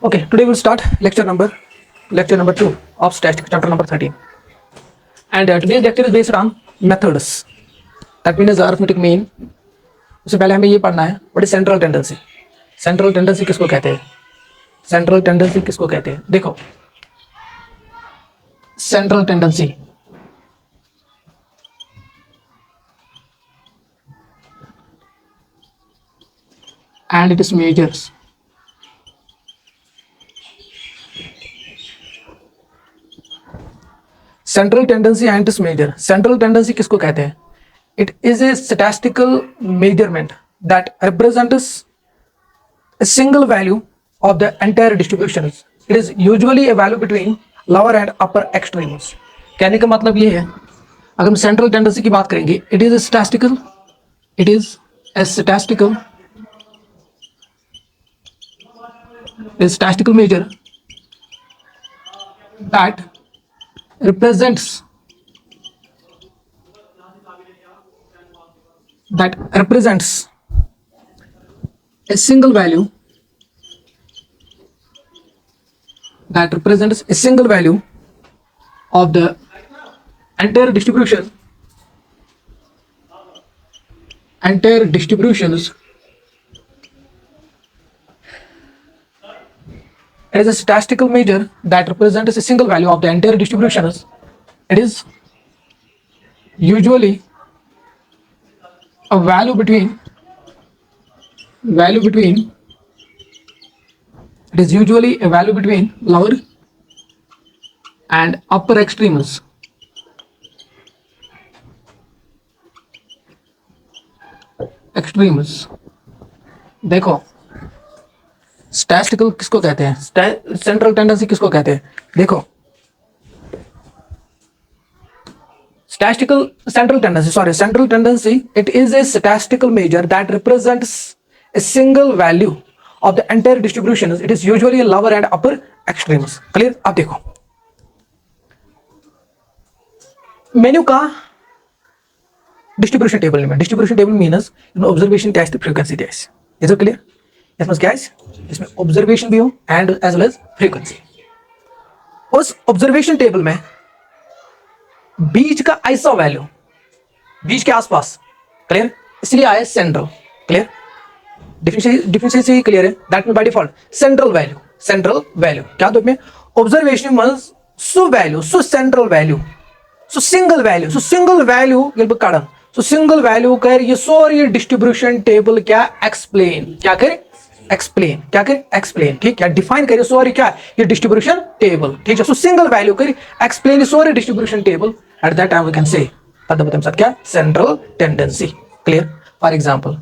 Okay, today we'll start lecture number 2 of statistics, chapter number 13. And today's lecture is based on methods. That means arithmetic mean. उससे पहले हमें ये पढ़ना है what is central tendency. Central tendency किसको कहते हैं? सेंट्रल टेंडेंसी किसको कहते हैं? देखो, central tendency and its measures. Central tendency and its measure. Central tendency किसको कहते हैं? It is a statistical measurement that represents a single value of the entire distribution. It is usually a value between lower and upper extremes. कहने का मतलब ये है, अगर हम सेंट्रल टेंडेंसी की बात करेंगे, it is a statistical measure that represents a single value of the entire distributions. It is a statistical measure that represents a single value of the entire distributions. It is usually a value between lower and upper extremes. देखो, statistical किसको कहते हैं? Central tendency किसको कहते हैं? देखो, central tendency, it is a statistical measure that represents a single value of the entire distributions. It is usually a lower and upper extremes. Clear? अब देखो, मेन्यू का distribution table means observation test, frequency test. Is it clear? इसमें क्या है? इसमें observation भी हो and as well as frequency. उस ऑब्जर्वेशन टेबल में बीच का ऐसा वैल्यू, बीच के आसपास, क्लियर, इसलिए आया सेंट्रल. क्लियर? डिफरेंशिएशन क्लियर है. That mean by default central value क्या दो में ऑब्जर्वेशन मींस सो वैल्यू, सो सेंट्रल वैल्यू, सो सिंगल वैल्यू ये कड़न, सो सिंगल वैल्यू कर ये सॉरी डिस्ट्रीब्यूशन टेबल क्या एक्सप्लेन ठीक है, डिफाइन करिए सॉरी क्या ये डिस्ट्रीब्यूशन टेबल. ठीक है, सो सिंगल वैल्यू कर एक्सप्लेन सॉरी distribution table. At that time we can say क्या central tendency. Clear? For example,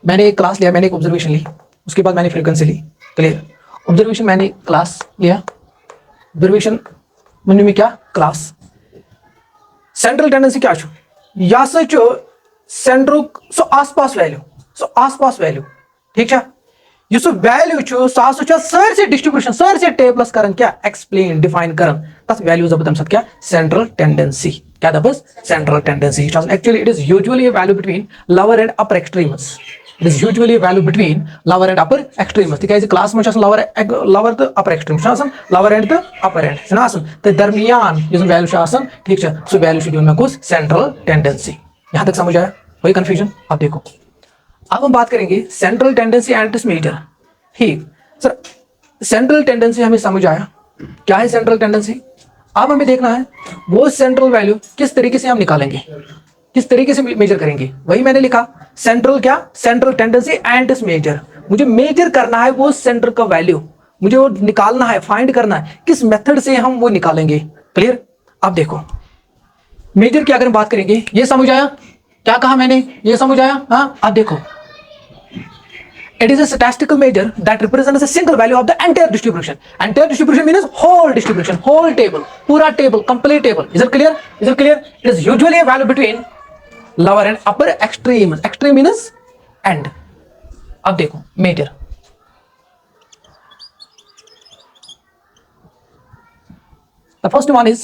मैंने एक क्लास लिया, मैंने एक ऑब्जर्वेशन ली, उसके बाद मैंने फ्रीक्वेंसी ली. क्लियर? ऑब्जर्वेशन मैंने क्लास लिया, ऑब्जर्वेशन में क्या क्लास. सेंट्रल टेंडेंसी क्या छो या सो सेंट्रल सो आसपास वैल्यू ठीक है, ये सो वैल्यू छो सो सर से डिस्ट्रीब्यूशन सर से टेबल्स करन क्या एक्सप्लेन डिफाइन करन तस वैल्यू जब तम क्या सेंट्रल टेंडेंसी. क्या दबस central tendency. Actually it is usually a value between lower and upper extremes. तिकाज क्लास में लोअर तो अपर एक्सट्रीम्स लोअर एंड तो अपर एंड तो दरमियान वैल्यू ठीक है, सो वैल्यू शेड्यूल में कुछ सेंट्रल टेंडेंसी. यहां तक समझ आया? कोई कंफ्यूजन? अब देखो, अब हम बात करेंगे central tendency and its measure. ठीक सर, सेंट्रल टेंडेंसी हमें समझ आया क्या है सेंट्रल टेंडेंसी. अब हमें देखना है वो सेंट्रल वैल्यू किस तरीके से हम निकालेंगे, किस तरीके से मेजर करेंगे. वही मैंने लिखा central tendency and its measure. मुझे मेजर करना है वो सेंटर का वैल्यू, मुझे वो निकालना है, फाइंड करना है, किस मेथड से हम वो निकालेंगे. क्लियर? अब देखो, मेजर की अगर हम बात करेंगे, ये समझ आया क्या कहा मैंने? ये समझ आया? हाँ. अब देखो, it is a statistical measure that represents a single value of the entire distribution. Entire distribution means whole distribution, whole table, पूरा table, complete table. Is it clear? It is usually a value between lower and upper extremes. Extreme means end. अब देखो measure. The first one is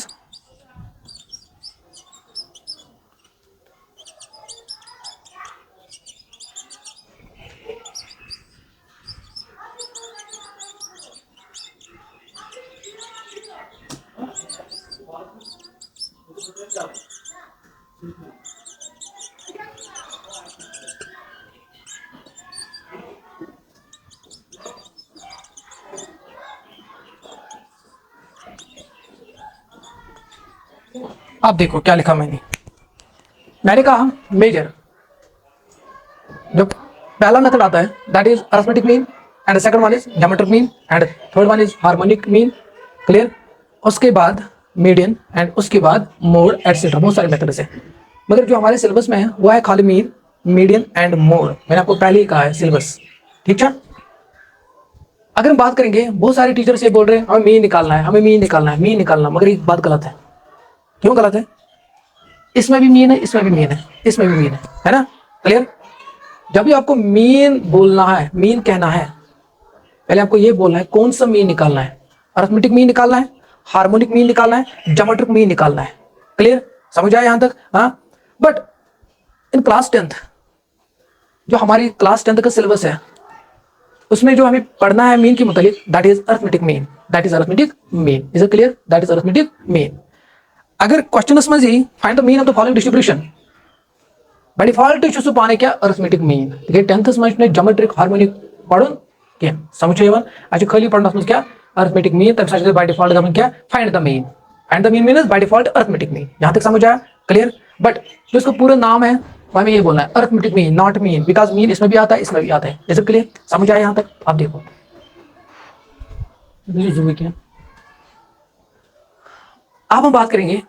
आप देखो क्या लिखा मैंने कहा major, जो पहला मेथड आता है that is arithmetic mean, and second one is geometric mean, and third one is harmonic mean. Clear? उसके बाद मीडियन, एंड उसके बाद मोड एटसेट्रा। बहुत सारे मेथड्स हैं, मगर जो हमारे सिलेबस में है वो है खाली मीन, मीडियन एंड मोड। मैंने आपको पहले ही कहा है सिलेबस, ठीक है। अगर हम बात करेंगे, बहुत सारे टीचर से बोल रहे हैं हमें मीन निकालना है, हमें मीन निकालना है, मीन निकालना, मगर एक बात गलत है। क्यों गलत है? इसमें भी मीन है, इसमें भी मीन है, इसमें भी मीन है ना? क्लियर? जब भी आपको मीन बोलना है, मीन कहना है, पहले आपको ये बोलना है कौन सा मीन निकालना है। अरिथमेटिक मीन निकालना है, हार्मोनिक मीन निकालना है, ज्योमेट्रिक मीन निकालना है। क्लियर? समझ आया यहां तक? हाँ। बट इन क्लास 10th, जो हमारी क्लास 10th का सिलेबस है, उसमें जो हमें पढ़ना है मीन के मुतालिक, that is arithmetic mean, that is arithmetic mean. Is it clear? That is arithmetic mean. अगर क्वेश्चन में जी find the mean of the following distribution, by default choose पाने क्या अरिथमेटिक मीन। देखिए 10th में ज्योमेट्रिक हार्मोनिक पढ़ो क्या समझे वन आज खाली पढ़ना समझ क्या अरिथमेटिक मीन, तब समझ बाय डिफॉल्ट का क्या find the mean, find the mean mean by default arithmetic mean. यहां तक समझ आया? क्लियर? बट जो इसका पूरा नाम है हमें ये बोलना है arithmetic mean, not mean, because mean इसमें भी आता है, इसमें भी आता है। जैसे क्लियर? समझ आया यहां तक? आप देखो क्या, अब हम बात करेंगे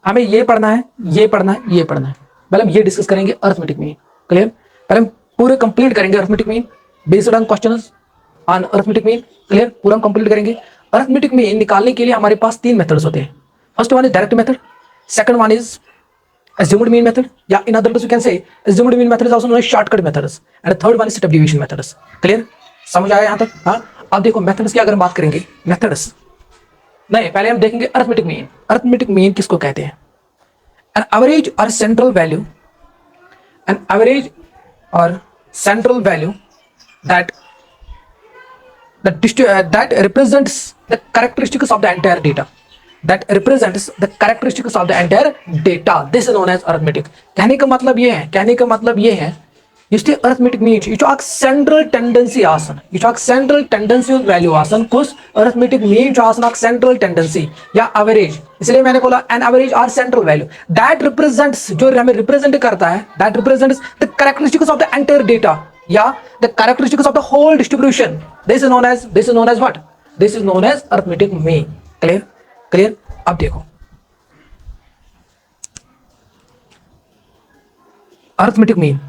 हमें ये पढ़ना है, ये पढ़ना है, ये पढ़ना है। पहले हम ये डिस्कस करेंगे अरिथमेटिक मीन। क्लियर? पहले हम पूरे कंप्लीट करेंगे arithmetic mean based on questions on arithmetic mean. Clear? पूरा हम कंप्लीट करेंगे। अरिथमेटिक मीन निकालने के लिए हमारे पास 3 मेथड्स होते हैं। First one is direct method, second one is assumed mean method, या in other words you can say assumed mean method is also known as shortcut methods, and the third one is step deviation methods. Clear? समझ आया यहां तक? हाँ। अब देखो methods की अगर बात करेंगे, मेथड्स नहीं, पहले हम देखेंगे अरिथमेटिक मीन। अरिथमेटिक मीन किसको कहते हैं? an average or central value, an average or central value that that represents the characteristics of the entire data, that represents the characteristics of the entire data. This is known as arithmetic. कहने का मतलब ये है इसलिए arithmetic mean ये जो central tendency आसन, ये जो सेंट्रल टेंडेंसी वैल्यू आसन कुछ अरिथमेटिक मीन जो आसन सेंट्रल टेंडेंसी या एवरेज, इसलिए मैंने बोला एन एवरेज और सेंट्रल वैल्यू दैट रिप्रेजेंट्स, जो हमें रिप्रेजेंट करता है, that represents the characteristics of the entire data या the characteristics of the whole distribution. This is known as what? This is known as arithmetic mean. Clear? Clear? अब देखो arithmetic mean,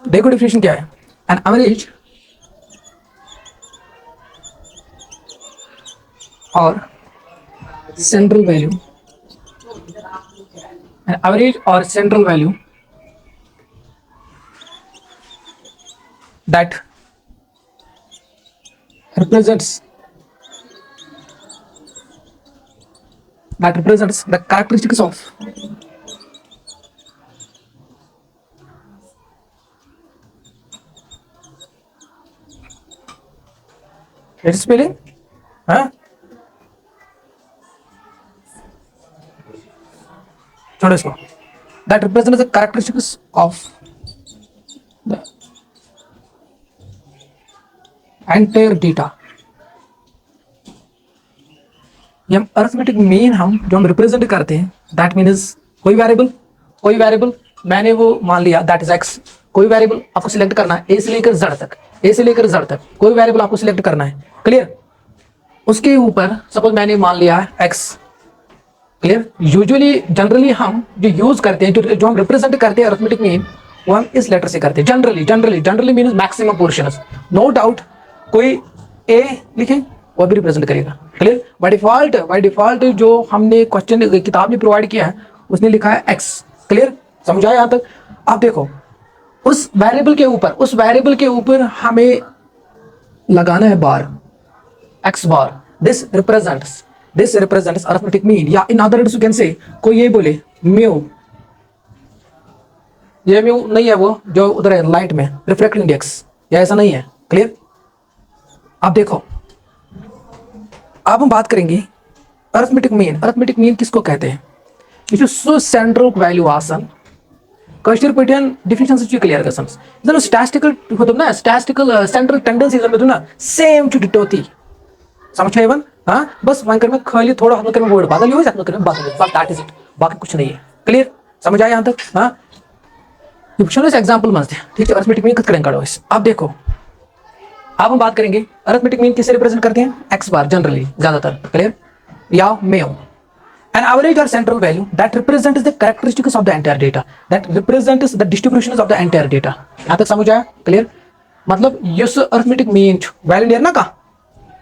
देखो definition क्या है। An average और central value, an average और central value that represents the characteristics of its spelling, हाँ छोड़ो इसको, that represents the characteristics of the entire data. ये हम अरिथमेटिक मीन हम जो हम रिप्रेजेंट करते हैं, दैट मीन्स कोई वेरिएबल मैंने वो मान लिया दैट इज एक्स, कोई वेरिएबल आपको सिलेक्ट करना है ए से लेकर जेड तक, ए से लेकर जेड तक कोई वेरिएबल आपको सिलेक्ट करना है। क्लियर? उसके ऊपर सपोज मैंने मान लिया है एक्स। क्लियर? यूजुअली जनरली हम जो यूज करते हैं, जो हम रिप्रेजेंट करते हैं अरिथमेटिक मीन, वो हम इस लेटर से करते हैं। Generally means maximum portions. No doubt कोई ए लिखे वो भी रिप्रेजेंट करेगा। क्लियर? बाय डिफॉल्ट जो हमने क्वेश्चन किताब ने प्रोवाइड किया है उसने लिखा है एक्स। क्लियर? समझ आया यहां तक? आप देखो उस वेरिएबल के ऊपर हमें लगाना है bar, x bar. This represents arithmetic mean, या in other words you can say कोई ये बोले म्यू, ये म्यू नहीं है वो जो उधर है लाइट में रिफ्रैक्टिव इंडेक्स, या ऐसा नहीं है। क्लियर? अब देखो अब हम बात करेंगे अरिथमेटिक मीन। अरिथमेटिक मीन किसको कहते हैं? जो सेंट्रल वैल्यू आसन कश्मीर पटियन डिफिनेशन क्लियर गसन जन स्टैटिस्टिकल होतम ना स्टैटिस्टिकल सेंट्रल टेंडेंसी जन ना सेम डिटो ती समझ में हाँ बस वहीं कर मैं खाली थोड़ा हम कर वर्ड बदल यूज कर मैं बदल बस दैट इज इट बाकी कुछ नहीं है क्लियर समझ आया यहाँ तक हाँ ये पूछो इस एग्जांपल में ठीक है अरिथमेटिक मीन करेंगे काढ़ो इस अब देखो अब हम बात करेंगे अरिथमेटिक मीन किससे रिप्रेजेंट करते हैं एक्स बार जनरली ज्यादातर क्लियर या Mayo an average or central value that represents the characteristics of the entire data that represents the distributions of the entire data यहाँ तक समझ आया क्लियर मतलब yes arithmetic mean value near ना का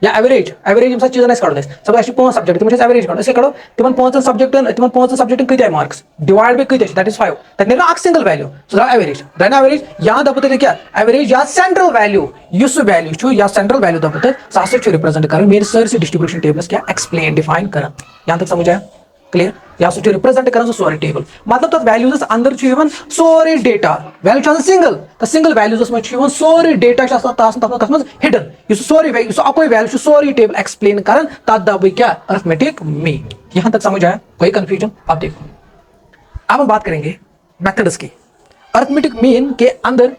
या एवरेज एवरेज हम चीज काढून सब अशी 5 सब्जेक्ट तुम एवरेज काढो असे काढो तिमन 5 सब्जेक्ट किती आहे मार्क्स डिवाइड बाय किती दैट इज 5 दैट नियर ना single value so that average then average यहां दबते क्या एवरेज या सेंट्रल वैल्यू यस वैल्यू छु या सेंट्रल वैल्यू दबते सासे छु रिप्रेजेंट कर मेरे सर से डिस्ट्रीब्यूशन टेबल्स क्या एक्सप्लेन डिफाइन कर यहां तक समझ आया क्लियर या सो रिप्रेजेंट कर सोरी टेबल मतलब तथ वैल्यूज अंदर छु इवन सोरी डेटा वैल्यू छु सिंगल त सिंगल वैल्यूज में छु इवन सोरी डेटा छु तथ में हिडन यस सोरी वैल्यू सो अकोई वैल्यू छु सोरी टेबल एक्सप्लेन करन तथ दब क्या अरिथमेटिक मीन यहां तक समझ आया कोई कंफ्यूजन अब देखो अब हम बात करेंगे मेथड्स की अरिथमेटिक मीन के अंदर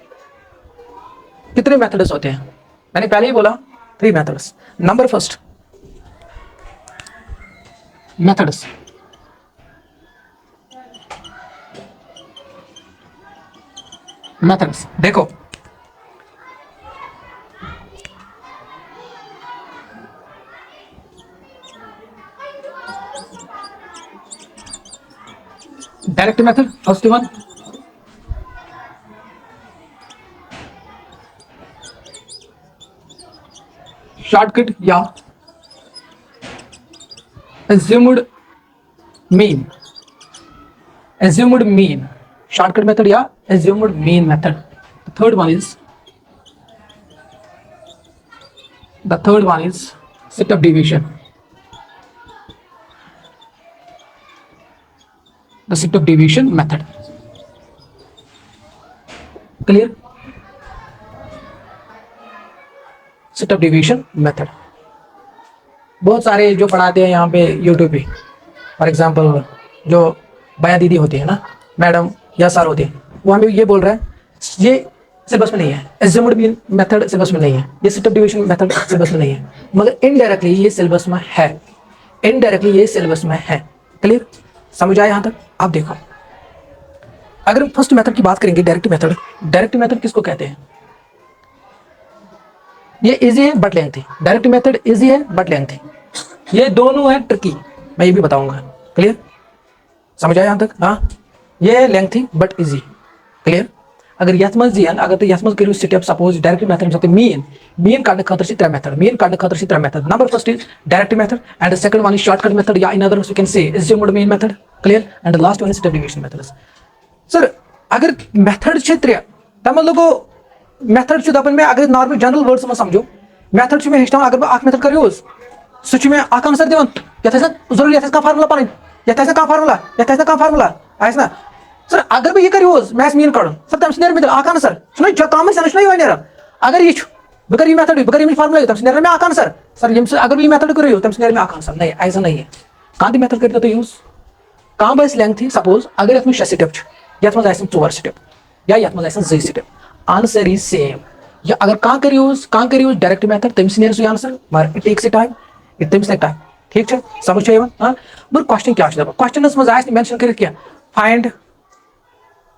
कितने मेथड्स होते हैं मैंने पहले ही बोला 3 methods number first methods methods देखो direct method first one shortcut या assumed mean shortcut method या assumed mean method the third one is set of deviation the set of deviation method clear set of deviation method बहुत सारे जो पढ़ाते हैं यहाँ पे यूट्यूब पे फॉर एग्जांपल जो बया दीदी होती है ना मैडम या सर होते हैं वो हमें ये बोल रहा है ये सिलेबस में नहीं है एज्यूम्ड मीन मेथड सिलेबस में नहीं है ये set of division method syllabus में नहीं है मगर इनडायरेक्टली ये सिलेबस में है क्लियर समझ आया यहाँ तक आप देखो अगर फर्स्ट मेथड की बात करेंगे डायरेक्ट मेथड किसको कहते हैं ये इजी है but lengthy direct method easy है बट लेंथी ये दोनों है ट्रिकी मैं ये भी बताऊंगा क्लियर समझ आया यहाँ तक हाँ ये लेंथी बट इजी क्लियर अगर यथ मज अगर तो यथ मज करू step suppose direct method mean काढने खातर से 3 method number first is direct method and second one is shortcut method या in other words you can say assumed mean method clear and last one is step division method sir अगर method छे 3 तब लोगो method छु दपन में अगर normal general words में समझो method छु में हेस्टा अगर अख मेथड कर यूज सु छु में अख आंसर दिवन यथासा जरूर यथासा का फार्मूला पन यथासा का फार्मूला आइस ना सर अगर मैं ये कर यूज मैथ्स मीन काढून सर तम नेर में अख आंसर सुनो जो कॉमन सेंस नहीं नेर अगर ये छु बकर ये मेथड बकर ये फार्मूला तम नेर में अख आंसर सर यम से अगर ये मेथड कर यूज तम नेर में अख आंसर नहीं ऐसा नहीं है कांति मेथड करते तो यूज काम बस लेंथ थी सपोज अगर इसमें 6 स्टेप छु यथ में आइसन 4 स्टेप या यथ में आइसन 2 स्टेप आंसर इज सेम या अगर कां कर यूज डायरेक्ट मेथड तम नेर सु आंसर मगर इट टेक्स टाइम ठीक है समझ छ हां मगर क्वेश्चन क्या छ क्वेश्चनस में आइस मेंशन कर क्या find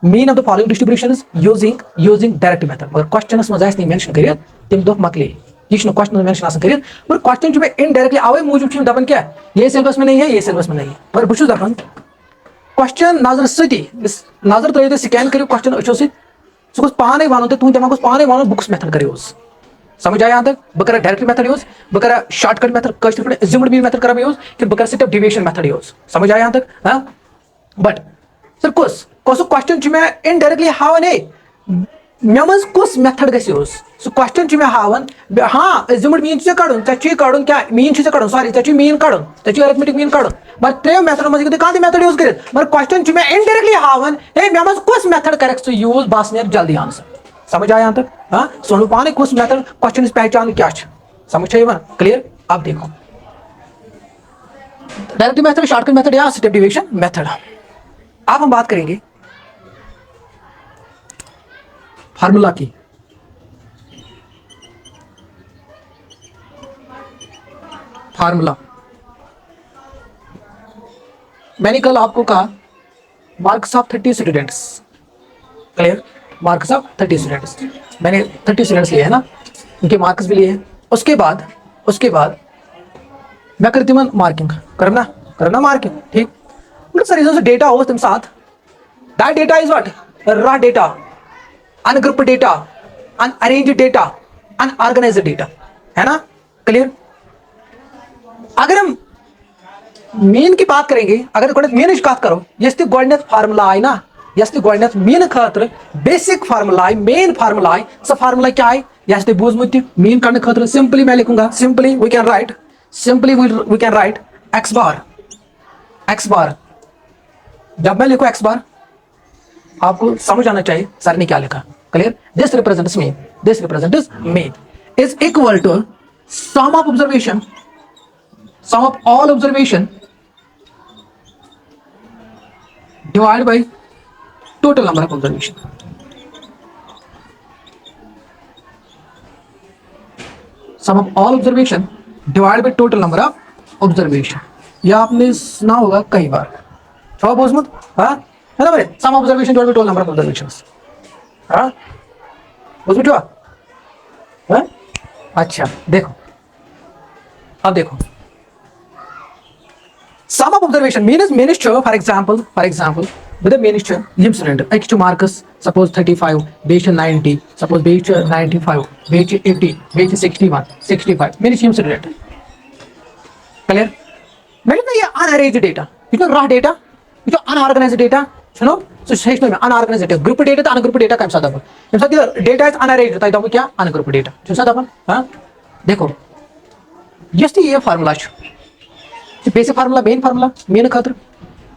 mean of the following distributions using direct method मगर क्वेश्चनस में आइस मेंशन कर तम दो मकले ये क्वेश्चन में मेंशन कर मगर क्वेश्चन जो इनडायरेक्टली आवे मूजूब दपन क्या ये सिलेबस में नहीं है पर बुझु दपन क्वेश्चन नजर सती नजर त्रो स्कैन करो क्वेश्चन अच्छो सो सह पाने वन तो तुम दिमाग पाने वन बुक्स मेथड कर यूज समझ आया यहाँ तक बह कर डायरेक्ट मेथड यूज बह कर shortcut method assumed mean method कर यूज कि बह कर set of division method use समझ आया यहाँ तक हाँ बट सर कुछ क्वेश्चन में इनडायरेक्टली हावन है मे मज कुछ मेथड गस यूज सो क्वेश्चन में हावन हाँ assumed mean काढून क्या मीन काढून सॉरी मीन काढून अरिथमेटिक मीन काढून मगर 3 मेथड मज कह मेथड यूज कर मगर क्वेश्चन में इनडायरेक्टली हावन हे मे मज कुछ मेथड करेक्ट यूज बस नेर जल्दी आंसर समझ आया यहाँ तक हाँ सुनो पाने कुछ मेथड क्वेश्चन पहचान क्या समझ क्लियर अब देखो डायरेक्ट मेथड शॉर्टकट मेथड या स्टेप डिवीजन मेथड अब हम बात करेंगे फार्मूला की, फार्मूला मैंने कल आपको कहा marks of 30 students, clear, marks of 30 students, मैंने 30 स्टूडेंट्स लिए है ना, उनके मार्क्स भी लिए हैं। उसके बाद मैं करती हूँ मार्किंग, करना करना मार्किंग, ठीक। मतलब सर रीजन से डेटा हो तुम साथ, that data is what, raw data, ungroup data, unarrange data, unorganized data, है ना, क्लियर। अगर हम मीन की बात करेंगे, अगर मीन बात करो, यस गोडनेथ फार्मूला आई ना, यस गोडनेथ मीन खतर basic formula I, main formula I, so formula क्या आई, यस बूझमुत मीन कड़ने खतर सिंपली मैं लिखूंगा, simply we can write, simply we can write x bar, x bar. जब मैं लिखूं एक्स बार आपको समझ आना चाहिए सर ने क्या लिखा, clear. This represents mean, this represents mean is equal to sum of observation, sum of all observation divided by total number of observation, sum of all observation divided by total number of observation। यह आपने सुना होगा कई बार, छो बोझमुत, हाँ है ना भाई, sum of observation divided by total number of observations, हाँ बोझमुत हुआ, हाँ। अच्छा देखो, अब देखो sum of observation mean is true, for example with the mean is true yim student ek chu marks suppose 35 base 90, suppose base 95, base 80, base 61, 65 mean is yim student, clear। मतलब ये unarranged data, ये raw data, ये unorganized data, सुनो so section में unorganized data, group data तो ungrouped data का साथ अपन, जब साथ data is unarranged होता है तो क्या ungrouped data, जो साथ अपन, हाँ देखो ये formula basic formula, main formula, main खतर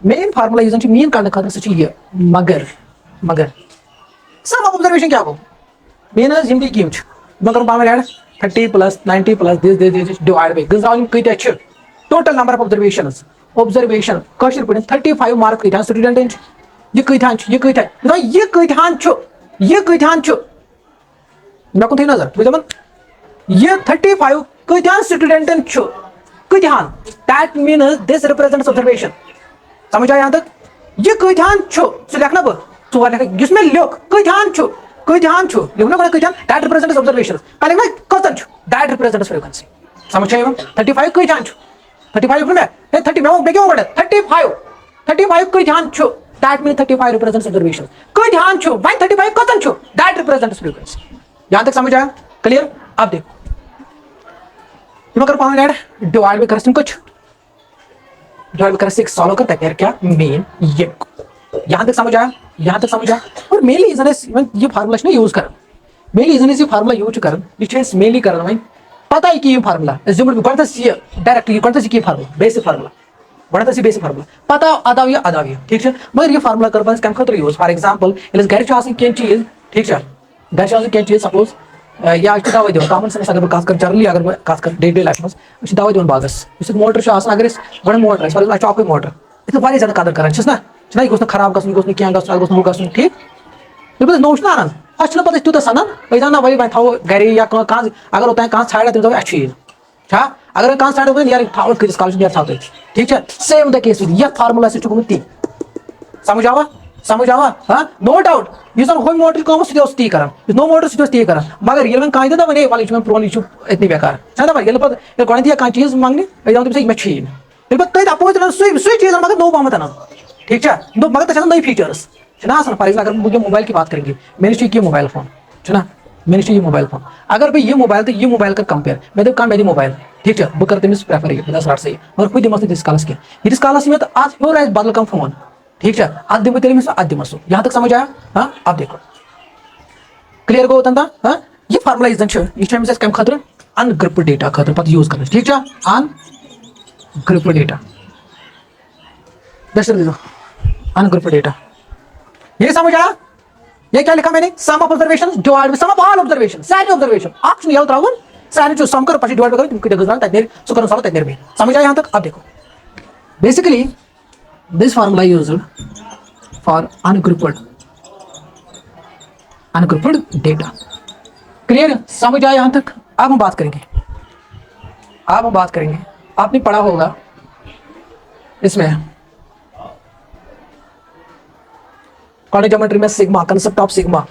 मेन फार्मूला यूज मेन कड़ने खतर सो ये मगर सम ऑफ ऑब्जर्वेशन क्या गो मेन यम दी यम कर पावन add 30 plus 90 plus this divide by गजाव कत total number of observations, observation कशर पे 35 मार्क कत स्टूडेंट ये कतान मे कुन थी नजर बुझ ये 35 कतान स्टूडेंटन कतान, that means this represents observation, समझ आया यहाँ तक। ये कतान सो लिखना बह चोर लिख जिस में लिख कतान लिखना बह कतान, दैट रिप्रेजेंट्स ऑब्जर्वेशन, का लिखना कतन दैट रिप्रेजेंट्स फ्रीक्वेंसी, समझ आया 35 कतान 35 में 30 में बे क्या 35 कतान दैट मीन्स 35 रिप्रेजेंट्स ऑब्जर्वेशन, कतान भाई 35 कतन दैट रिप्रेजेंट्स फ्रीक्वेंसी। यहाँ तक समझ आया, क्लियर। अब देखो कर पावन ऐड डिवाइड भी कर कुछ डिवाइड भी कर 6 सॉल्व करता है क्या मेन ये, यहां तक समझ आया, यहां तक समझ आया। और मेनली इजन ये फार्मूला ना यूज कर, मेनली इजन ये फार्मूला यूज कर ये मेनली कर वही पता है कि ये फार्मूला एज्यूम गणतस ये डायरेक्ट ये गणतस की फार्मूला बेसिक फार्मूला गणतस बेसिक फार्मूला पता अदाव ठीक है, मगर ये फार्मूला कर कम खतर यूज फॉर एग्जांपल इस घर कह चीज ठीक है, घर कह चीज सपोज या दवा दिवन कॉमन सेंस अगर कत कर जनरली अगर कत कर डे लाइफ में दवा दिवन बागस मोटर अगर गो मोटर चौक मोटर ये ज्यादा कदर कर ना यह खराब गो क्या गो ठीक नो अनान अच्छे पे तूत सनान ना वही थो गर या अगर ओत कह छाड़ा तम अच्छी अगर कह छाड़ यार थो कस काल यार थो ठीक है, सेम द केस ये फार्मूला गुत ती समझ आवा हाँ नो डाउट यह हम मोटर कम सह ती कर नो मोटर सह ती कर, मगर ये कह दे वे वाल प्रोन यह इतनी बेकार पे गो कह चीज मांगने मे पे अपोज सही चीज मगर नो पहमत अना ठीक है, मगर तक नई फीचर्स फॉर एग्जाम्पल अगर मुझे मोबाइल की बात करेंगे मैंने ये मोबाइल फोन ना मैंने ये मोबाइल फोन, अगर भाई ये मोबाइल तो ये मोबाइल कर कंपेयर मैं तो कह मैं मोबाइल ठीक है बह कर तमिस प्रेफर ये रट सही, मगर खुद दिमस तीस कालस कह यीस कालस में आज हर आस बदल कम फोन ठीक है अत दिम तेल अत दिमस यहाँ तक समझ आया। हाँ अब देखो क्लियर गो तन हाँ ये फार्मूला यह कम खतर अनग्रुप्ड डेटा खतर पे यूज कर ठीक है, अनग्रुप्ड डेटा अनग्रुप्ड डेटा ये समझ आया। ये क्या लिखा मैंने sum of observation divide by sum of all observation, सारे ऑब्जर्वेशन ऑप्शन ये त्रावन सारे जो सम कर डिवाइड कर तुम कितने गुजरान तक सो करो सालो तक भी समझ आया यहाँ तक। अब देखो basically this formula used for ungrouped ungrouped data. Clear, समझ आया यहां तक? अब हम बात करेंगे, आपने पढ़ा होगा इसमें कोऑर्डिनेट ज्योमेट्री में सिग्मा, कंसेप्ट ऑफ सिग्मा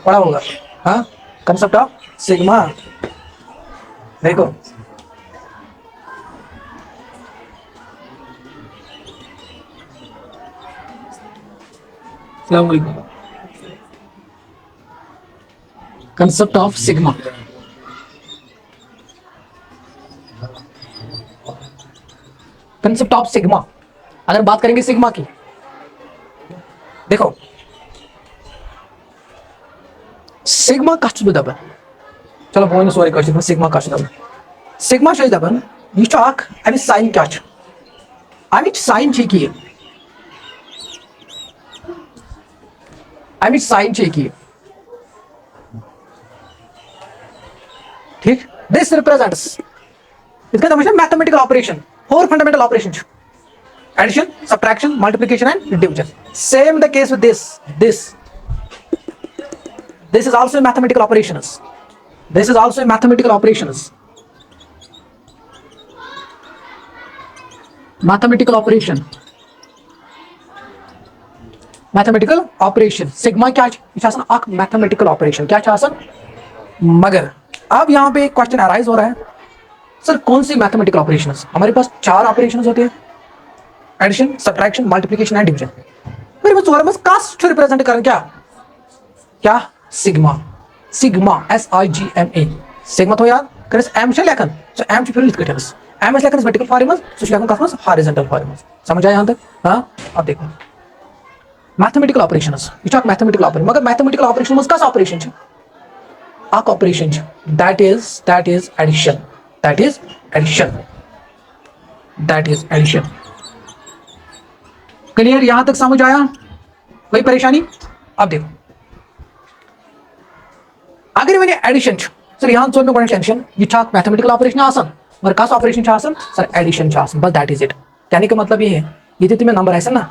पढ़ा होगा। हाँ, कंसेप्ट ऑफ सिग्मा देखो, concept of sigma. Concept of sigma, अगर बात करेंगे सिग्मा की, देखो सिग्मा कछ छ दपन, चलो बो सोरी कर सिग्मा कछ दपन, सिग्मा छ दपन यह अख अमिच साइन क्या छ, अमिच साइन छ कि अमिच साइन छ कि ठीक, दिस रिप्रेजेंट्स, इसका मतलब mathematical operation, 4 fundamental operation, addition, subtraction, multiplication and division. Same the case with this is also mathematical operations, this is also mathematical operations, mathematical operation, mathematical operation। Sigma क्या है? अक mathematical operation क्या है? मगर अब यहाँ पे एक क्वेश्चन अराइज हो रहा है, सर कौन सी मैथमेटिकल ऑपरेशंस? हमारे पास 4 ऑपरेशंस होते हैं, addition, subtraction, multiplication and division. मेरे पास और बस कास्ट रिप्रेजेंट करें क्या सिग्मा, सिग्मा SIGMA, सिग्मा तो याद कर एम से लेखन, सो एम फिर लिख के एम एस लेखन वर्टिकल फॉर्म सो लेखन कस हॉरिजॉन्टल फॉर्म। समझ आया यहां तक? हां, अब देखो मैथमेटिकल ऑपरेशंस, यह मैथमेटिकल ऑपरेशन, मगर मैथमेटिकल ऑपरेशन में कस ऑपरेशन छ, अक ऑपरेशन छ, that is addition, that is addition. Clear, यहां तक समझ आया? कोई परेशानी? अब देखो अगर मैंने एडिशन सर यहां सोच में टेंशन, यह मैथमेटिकल ऑपरेशन आसान मगर कस ऑपरेशन आसान सर एडिशन आसान, बस दैट इज इट। कहने का मतलब ये है ये तुम्हें नंबर आसन ना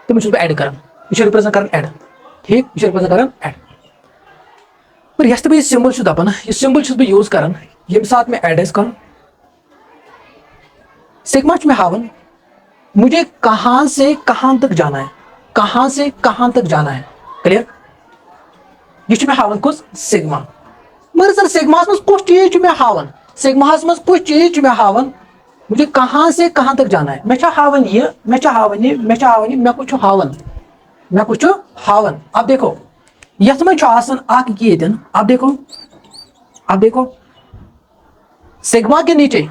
तुम ऐड कर, यह रिप्रेजेंट कर ऐड, ठीक, यह रिप्रेजेंट कर ऐड। पर यह तो सिंबल दपान, यह सिंबल बह यूज कर ये साथ में ऐड कर सिग्मा में हावन मुझे कहां से कहां तक जाना है, कहां से कहां तक जाना है। क्लियर, यह में हावन कुछ सिग्मा, मगर सर सिग्मा कुछ चीज में हावन, सिग्मा कुछ चीज में हावन मुझे कहां से कहां तक जाना है। मैं हावन ये, मैं हावन ये, मैं हावन ये, मैं कुछ हावन, मैं कुछ हावन। अब देखो यथ में अब देखो सिग्मा के नीचे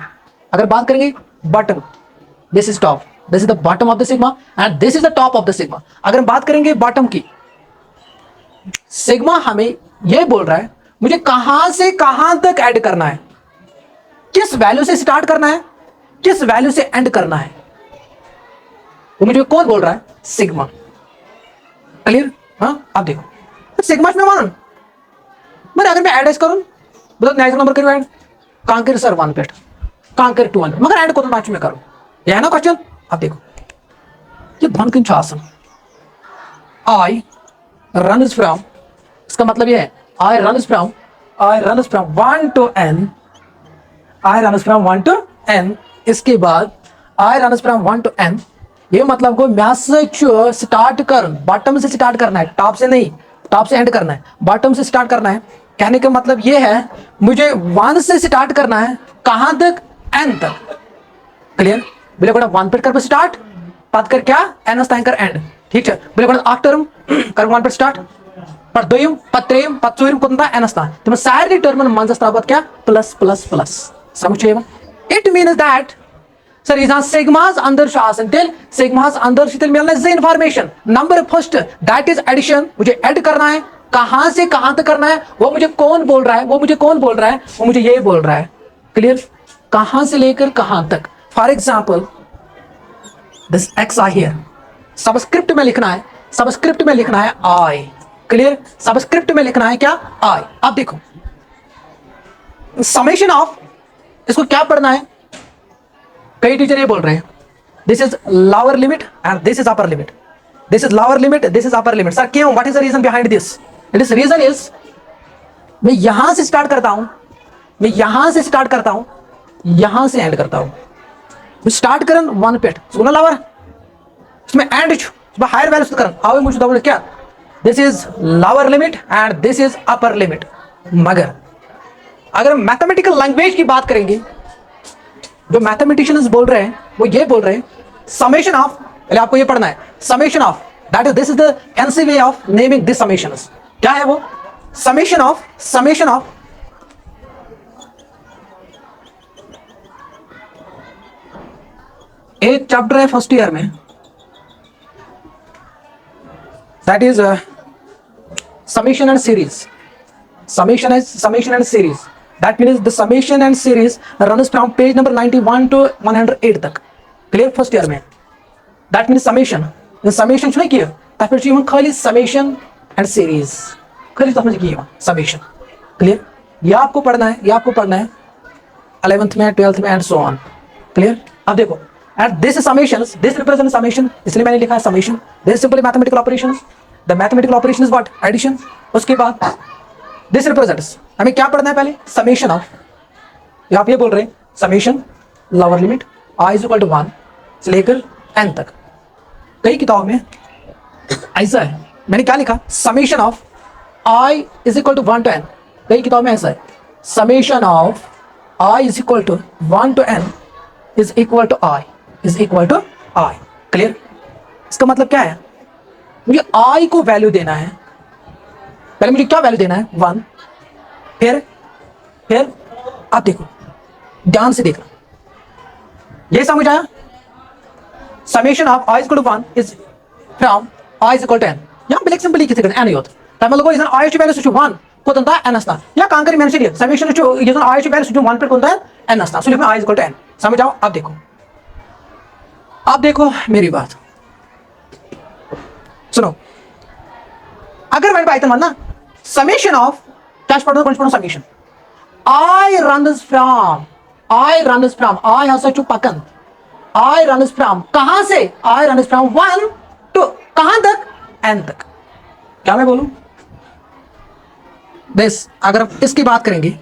अगर बात करेंगे bottom, this is top, this is the bottom of the sigma and this is the top of the sigma. अगर हम बात करेंगे बॉटम की, सिग्मा हमें यह बोल रहा है मुझे कहां से कहां तक ऐड करना है, किस वैल्यू से स्टार्ट करना है, किस वैल्यू से एंड करना है, वो मुझे कौन बोल रहा है? सिग्मा। क्लियर? हाँ, आप देखो सिग्मा में वन, मैं अगर मैं ऐड करूं मतलब नेचुरल नंबर करूं ऐड, कांकर सर 1 पेट, कांकर 2 मगर ऐड को मैच में करो, यह है ना क्वेश्चन। अब देखो ये धन किन आसन, आई रन फ्रॉम, इसका मतलब ये है I run from 1 to n, I run from 1 to n, इसके बाद I run from 1 to n, ये मतलब को मैथ से स्टार्ट कर, बॉटम से स्टार्ट करना है, टॉप से नहीं, टॉप से एंड करना है, बॉटम से स्टार्ट करना है। कहने का मतलब ये है मुझे 1 से स्टार्ट करना है, कहां तक? n तक। क्लियर, बोले 1 पे कर स्टार्ट, बात कर क्या n कर एंड, ठीक है। बोले आठ टर्म कर 1 पे स्टार्ट, पर दोयम पर त्रेयम पर चोरम कोता n तम सारे टर्मन मंजस ताबत क्या प्लस प्लस प्लस। समझ इट मीन्स दैट सर यह सिग्मास अंदर सिग्मास अंदर मिलना है information, number first that is addition, मुझे ऐड करना है, कहां से कहां तक करना है, वो मुझे कौन बोल रहा है, वो मुझे ये बोल रहा है। क्लियर, कहां से लेकर कहां तक। For example this x I hear, subscript में लिखना है, सबस्क्रिप्ट में लिखना है आई। क्लियर, सबस्क्रिप्ट में लिखना है क्या? आई। अब देखो समेशन ऑफ, इसको क्या पढ़ना है? कई टीचर ये बोल रहे हैं this is lower limit and this is upper limit, this is lower limit, this is upper limit. Sir क्यों, what is the reason behind this? It is reason is मैं यहां से स्टार्ट करता हूं, मैं यहां से स्टार्ट करता हूं, यहां से एंड करता हूं। स्टार्ट करन वन पेट सुना लावर इसमें एंड इसमें हायर वैल्यू करन आवे मुझे दबड़ क्या this is lower limit and this is upper limit. मगर अगर मैथमेटिकल लैंग्वेज की बात करेंगे, जो मैथमेटिशियंस बोल रहे हैं वो ये बोल रहे हैं समेशन ऑफ, पहले आपको ये पढ़ना है summation of, that is this is the fancy way of naming this summations. क्या है वो समेशन ऑफ एक चैप्टर है फर्स्ट ईयर में, that is summation and series. Summation and series. That means the summation and series runs from page number 91 to 108 तक. Clear first year में. That means summation. The summation नहीं किया. ताकि फिर हम खाली summation and series. खाली समझ किया summation. Clear? ये आपको पढ़ना है, ये आपको पढ़ना है 11th में, 12th में and so on. Clear? अब देखो. And this is summations. This represents summation. इसलिए मैंने लिखा है summation. This is simply mathematical operations. The mathematical operation is what? Addition. उसके बाद this represents, हमें क्या पढ़ना है पहले summation of, आप ये बोल रहे हैं summation lower limit I is equal to 1 से लेकर n तक। कई किताबों में ऐसा है, मैंने क्या लिखा summation of I is equal to 1 to n। कई किताबों में ऐसा है summation of I is equal to 1 to n is equal to I। Clear? इसका मतलब क्या है, मुझे I को वैल्यू देना है, पहले मुझे क्या वैल्यू देना है 1, फिर आप देखो ध्यान से देखना, ये समझ आया summation of I is equal to 1 is from I is equal to n। यहाँ ब्लैक सिंपली किसी करना n ही होता तब लोगों इधर I वैल्यू सुचु 1 को तंता n असता या कांकरी मैंने दिया समेशन जो इधर I वैल्यू सुचु 1 पर कोंता n असता सो लिखना I is equal to n। समझ आओ? आप देखो मेरी बात सुनो, अगर मैंने पाइथन मानना समेशन ऑफ क्या पढ़ो summation I runs from I हंसा चुप पकन I runs from कहां से I runs from 1 to कहां तक n तक। क्या मैं बोलूं दिस, अगर आप इसकी बात करेंगे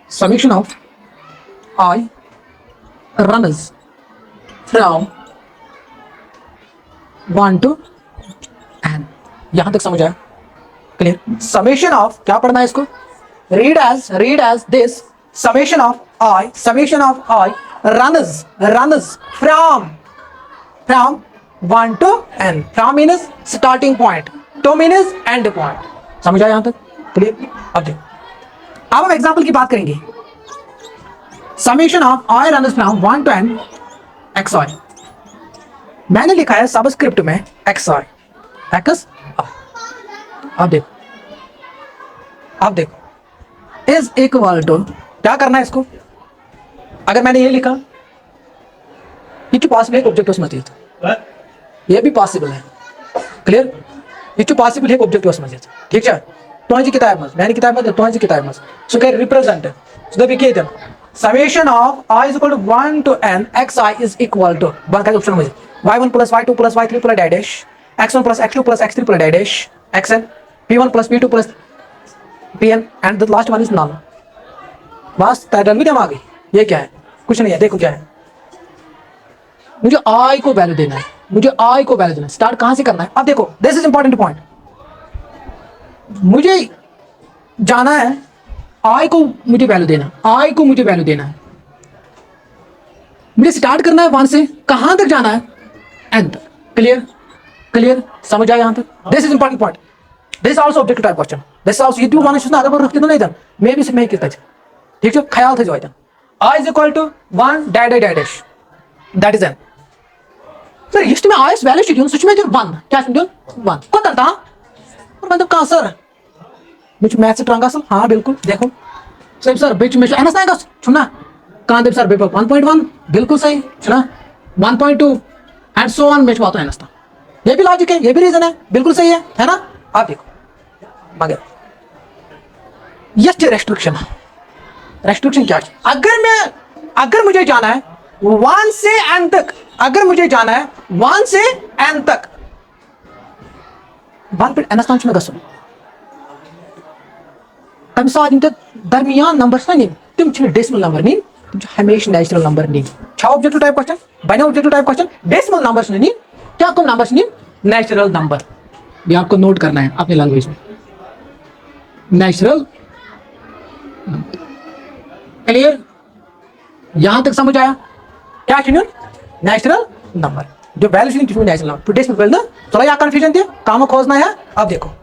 summation of I runs from 1 to n। यहां तक समझ आया? क्लियर? समेशन ऑफ क्या पढ़ना है इसको, read as this summation of I runs from 1 to n। from means starting point, to means end point। समझ आया यहां तक? क्लियर? अब देखो, अब हम एग्जाम्पल की बात करेंगे summation of I runs from 1 to n xi। मैंने लिखा है सबस्क्रिप्ट में xi x। अब देखो इज इक्वल टू क्या करना है इसको, अगर मैंने ये लिखा ये पॉसिबल है ऑब्जेक्टिव समझिए, ये भी पॉसिबल है। क्लियर? ये पॉसिबल है ऑब्जेक्टिव समझिए, ठीक है? तुझी किताब में मैंने किताब में तुझी किताब में सो क्या रिप्रेजेंट सो द क्या summation of I is equal to 1 to n xi is equal to one का ऑप्शन मुझे y1 plus y2 plus y3 plus dash x1 plus x2 plus x3 plus dash xn p1 plus p2 plus pn and the last one is null। बस pattern भी आ गई। ये क्या है, कुछ नहीं है, देखो क्या है, मुझे I को वैल्यू देना है, स्टार्ट कहां से करना है। अब देखो दिस इज इंपॉर्टेंट पॉइंट, मुझे जाना है I को मुझे वैल्यू देना है, मुझे स्टार्ट करना है 1 से, कहां तक जाना है n तक। क्लियर? समझ आया यहां तक? This is important point, this also objective type question, this also ये 2 1 अगर रखते तो नहीं था मे भी से मैं कितना ठीक है ख्याल था जो आया I is equal to 1 dash that is n। Sir इस में I वैल्यू शेड्यूल सच में जो 1 क्या शेड्यूल 1 को तंता मतलब कहां सर मुझे मैथ से ट्रांगा सर, हाँ बिल्कुल देखो सही सर बीच में एनएस आएगा सुना कहां दे सर पेपर 1.1 बिल्कुल सही सुना 1.2 एंड सो ऑन में बात है एनएस, ये भी लॉजिक है, ये भी रीजन है, बिल्कुल सही है ना? आप देखो मगर ये रेस्ट्रिक्शन क्या है, अगर मुझे जाना है 1 से n तक अगर मुझे जाना है 1 से n तक 1 पे n तान गसन तम साथ दरमियान नंबर ना तुम डेसिमल नंबर नी तुम हमेशा नेचुरल नंबर नी ऑब्जेक्टिव टाइप क्वेश्चन बने objective type question decimal numbers नी क्या कम नंबर्स नी नेचुरल नंबर ये आपको नोट करना है अपनी लैंग्वेज में नेचुरल क्लियर यहां तक समझ आया क्या चुनियो नेचुरल नंबर जो वैल्यू चुनियो नेचुरल नंबर तो डेसिमल ना चलो या कंफ्यूजन थी काम खोजना है अब देखो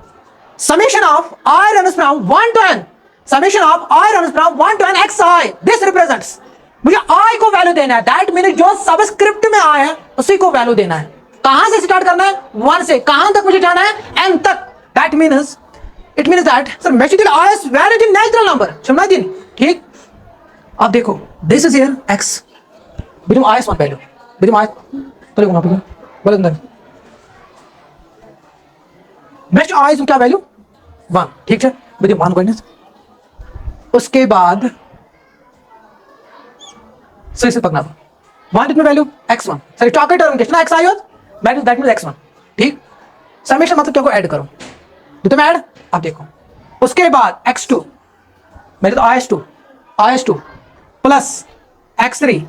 summation of I runs from 1 to n summation of I runs from 1 to n xi this represents मुझे I को वैल्यू देना है दैट मीन जो सबस्क्रिप्ट में I है उसी को वैल्यू देना है कहां से स्टार्ट करना है 1 से कहां तक मुझे जाना है n तक that means it means that sir match दिल I is valid in natural number समझा दिन ठीक अब देखो this is here x between I is 1 value between I तो देखो वहां पे बोल अंदर मैच I is क्या वैल्यू 1 ठीक है विद 1 कोऑर्डिनेट उसके बाद सही से पकड़ना 1 कितना value x1 sorry chocolate term कितना xi होता दैट मींस x1 ठीक समेशन मतलब क्या को ऐड करो तो तुम ऐड अब देखो उसके बाद x2 मेरे तो is2 plus x3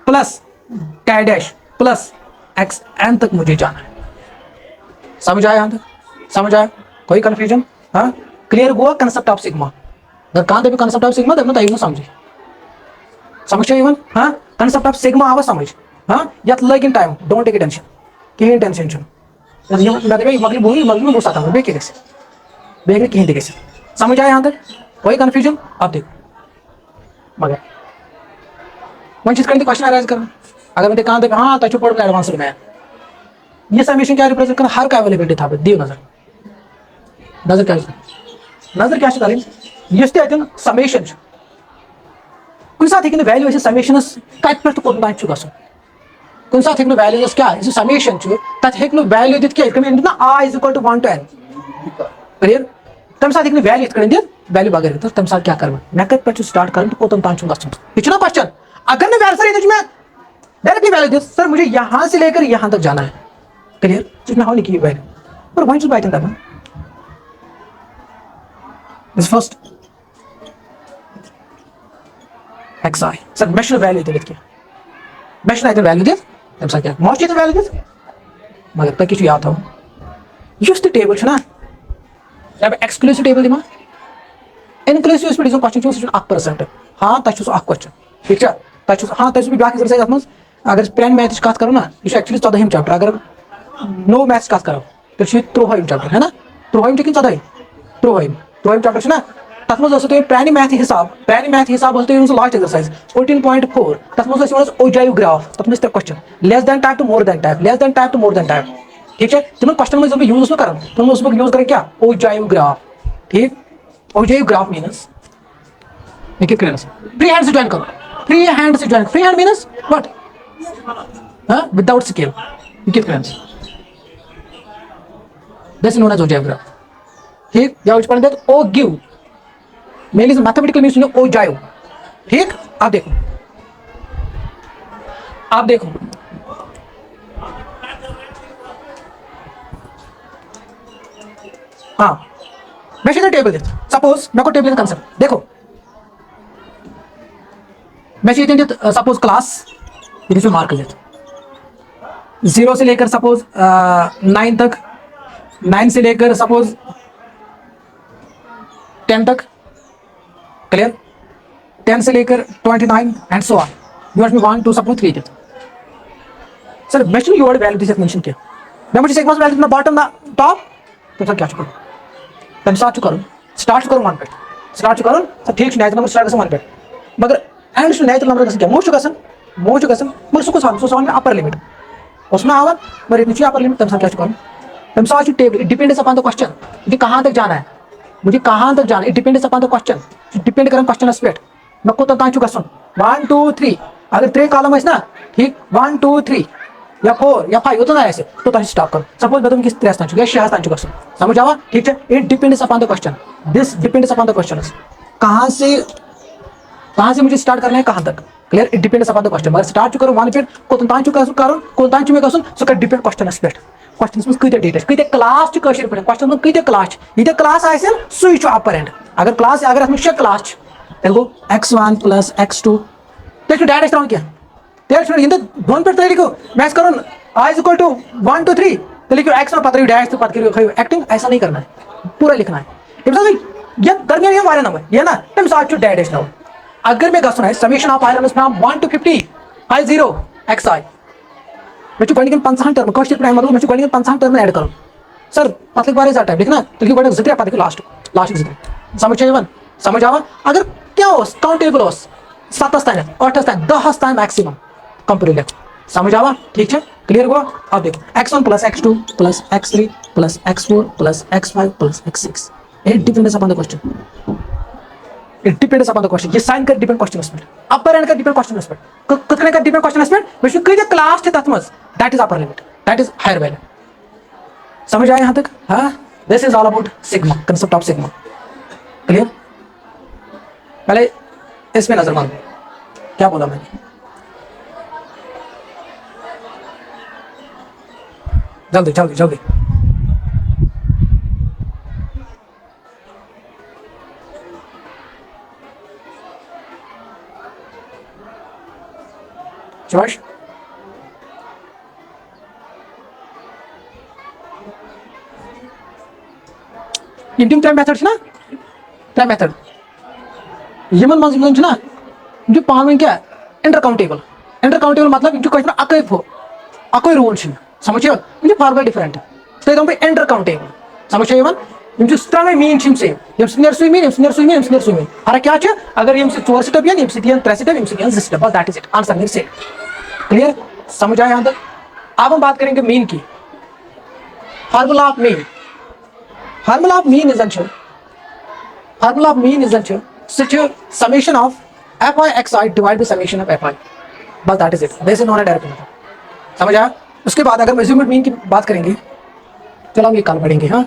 plus k dash plus xn तक मुझे जाना है समझ आया यहां तक समझ आया कोई कंफ्यूजन हाँ क्लियर हुआ कंसेप्ट ऑफ सिग्मा अगर कहां तक कंसेप्ट ऑफ सिग्मा तब ना समझे समझ इवन हाँ कंसेप्ट ऑफ सिग्मा आवा समझ हाँ यत लगिन टाइम डोंट टेक टेंशन कहीं टेंशन छुन मगली में घुसा था बेके कहीं देखे समझ आया यहाँ तक कोई कंफ्यूजन अब देखो मगर वन चीज करने क्वेश्चन अराइज करना अगर मैं कहां तक हाँ तक पढ़ एडवांस में ये समीशन क्या रिप्रेजेंट करना हर का अवेलेबिलिटी था दियो नजर क्या करें ये समेशन कुछ साथ एक वैल्यू ऐसे समेशन कत पे कोतान कुछ साथ एक वैल्यू क्या समेशन तथ हेक वैल्यू दित क्या ना I is equal to 1 to n clear तम साथ एक वैल्यू इत दित वैल्यू बगैर तो तम साथ क्या कर मैं कत पे स्टार्ट कर कोतन तान गसन ये ना क्वेश्चन अगर मैं वैल्यू सर में डायरेक्टली वैल्यू दित सर मुझे यहां से लेकर यहां तक जाना है क्लियर जिसमें होने की वैल्यू पर वन टू बाय करना this first xi sir measure value दे क्या मेशर आइटम वैल्यू दे तब सा क्या मोस्ट आइटम वैल्यू दे मगर तक किछु याद हो यूज द टेबल छना अब एक्सक्लूसिव टेबल दिमा इनक्लूसिव इस पे जो क्वेश्चन जो 1% हां तछ सो क्वेश्चन ठीक है तछ हां तछ भी बाकी एक्सरसाइज आत्मस अगर प्लान मैथ काट करो ना ये एक्चुअली 14 चैप्टर अगर नो मैथ्स काट करो तो ये 13 चैप्टर है ना 13 लेकिन 13 चैप्टर ना तथ मज प्राणी मैथ हिसाब होते लास्ट एक्सरसाइज 14.4 तथ मज ओजाइव ग्राफ तथ मज question less than type two more than type less than type two more than type ठीक है तुम क्वेश्चन में यूज कर तुम उसमें यूज करें क्या ओजाइव ग्राफ ठीक ogive graph means free hand से ज्वाइन करो free hand means what without scale that's known as ogive graph ठीक या उस पर ogive mainly mathematical means ओ जाओ ठीक आप देखो हाँ मैं सीधा टेबल देता सपोज मैं को टेबल कंसेप्ट देखो मैं सीधे सपोज क्लास ये मार्क देता 0 से लेकर सपोज 9 तक 9 से लेकर सपोज 10 तक क्लियर 10 से लेकर 29 and so on you want me 1 2 suppose 3 sir mention your value this mention किया मैं मुझे सिग्मा वैल्यू ना बॉटम ना टॉप तो सर क्या करो तब स्टार्ट करो 1 पे स्टार्ट करो सर ठीक नेचुरल नंबर स्टार्ट कर 1 पे मगर एंड टू नेचुरल नंबर क्या मोस्ट कसन मगर सो में अपर लिमिट उसमें आवर मगर नीचे अपर लिमिट तब सर क्या करो तब sir table depends upon the question कि कहां तक जाना है मुझे कहां तक जाना it depends upon the question depend करें क्वेश्चन एस्पेक्ट मैं को तांचु गसन 1 2 3 अगर 3 कॉलम है ना ठीक 1 2 3 या 4 या 5 होता ना ऐसे तो तांचु स्टॉप कर सपोज मैं तुम किस 3 तांचु या 6 तांचु गसन समझ आवा ठीक है it depends upon the question this depends upon the question कहां से मुझे स्टार्ट करना है कहां तक clear it depends upon the question मगर स्टार्ट करो वन पे कोतन तान छु करो कोतन तान छु मे गसन सो कर डिपेंड क्वेश्चनस पे क्वेश्चन में कत डेट कत क्लास पे क्वेश्चन में कत क्लास ये क्लास आसन सु अपर एंड अगर क्लास अगर अत 6 क्लास तेल गो x1 प्लस x2 तेल डेट त्रा क्या तेल इन दोन पे लिखो मैथ करो i इक्वल टू 1 2 3 तो लिखो x1 पता डैश तो पता करो एक्टिंग ऐसा नहीं करना है पूरा लिखना है ये दरमियान ये वाले नंबर ये ना तम साथ डैश ना अगर मैं गसन है summation of i from 1 to 50 i0 xi मैं गन 50 टर्म कॉस्ट टाइम मतलब मैं गन 50 टर्म ऐड करूं सर मतलब बारे टाइम लिखना तो लिखो बड़ा जितने पता लास्ट जितने समझ आवा अगर क्या हो काउंटेबल हो 7 तान 8 तान 10 तान मैक्सिमम कंप्लीट लिखो समझ आवा ठीक है क्लियर हुआ अब देखो x1 plus x2 plus x3 plus x4 plus x5 plus x6 it depends upon the question it depends upon the question ये साइन का depend question aspect upper end का डिपेंड क्वेश्चन एस्पेक्ट कितने का depend question aspect मैं कई class थे तत्मस that is upper limit that is higher value समझ आया यहां तक हां this is all about sigma concept of sigma clear पहले इस पे नजर मारो क्या बोला मैंने जल्दी जल्दी जल्दी Josh? इंटिंग टाइम मेथड ना टाइम मेथड यमन मंज ना जो पावन क्या इंटरकाउंटेबल मतलब जो क्वेश्चन अकै रूल समझियो ये फॉर्मुला डिफरेंट तो दम इंटरकाउंटेबल समझियो यमन जो स्ट्रंग मीन सेम यम सुई मीन फर्क क्या अगर यम 4 स्टेप यम 3 स्टेप यम 2 स्टेप बस दैट इज इट आंसर नहीं सेम क्लियर समझ आया यहां तक अब हम बात करेंगे मीन की formula of mean is such a summation of fi xi divided by summation of fi बस that is it this is not a direct method समझ आया उसके बाद अगर मेजरमेंट मीन की बात करेंगे चलो हम ये कल पढ़ेंगे हाँ